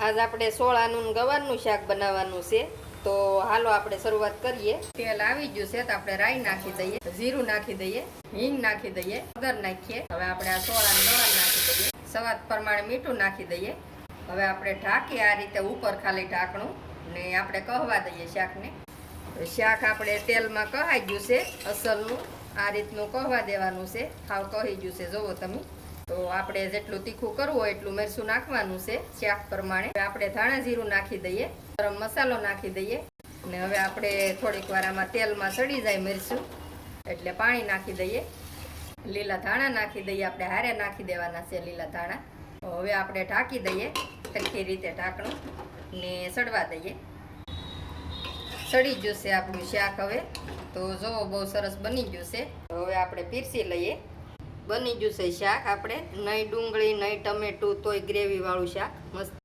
આજ આપણે સોળાનું ને ગવારનું શાક બનાવવાનું છે, તો હાલો આપણે શરૂઆત કરીએ। તેલ આવી ગયું છે તો આપણે રાઈ નાખી દઈએ, જીરું નાખી દઈએ, હિંગ નાખી દઈએ, હળદર નાખીએ। હવે આપણે આ સોળા ને ગવાર નાખી દઈએ, સ્વાદ પ્રમાણે મીઠું નાખી દઈએ। હવે આપણે ઢાંકી આ રીતે ઉપર ખાલી ઢાંકણું ને આપણે કહવા દઈએ શાકને। શાક આપણે તેલમાં કહાઈ ગયું છે અસલનું, આ રીતનું કહવા દેવાનું છે, હાવ કહી ગયું છે જોવો તમે। તો આપણે જેટલું તીખું કરવું હોય એટલું મરચું નાખવાનું છે શાક પ્રમાણે। આપણે ધાણા જીરું નાખી દઈએ, ગરમ મસાલો નાખી દઈએ અને હવે આપણે થોડીક વાર આમાં તેલમાં સડી જાય મરચું એટલે પાણી નાખી દઈએ। લીલા ધાણા નાખી દઈએ, આપણે હારે નાખી દેવાના છે લીલા ધાણા। હવે આપણે ઢાંકી દઈએ સરખી રીતે ઢાંકણું ને સડવા દઈએ। સડી ગયું છે આપણું શાક હવે, તો જોવો બહુ સરસ બની ગયું છે। હવે આપણે પીરસી લઈએ। બની ગયું છે શાક, આપણે નહીં ડુંગળી નહીં ટમેટું, તોય ગ્રેવી વાળું શાક મસ્ત।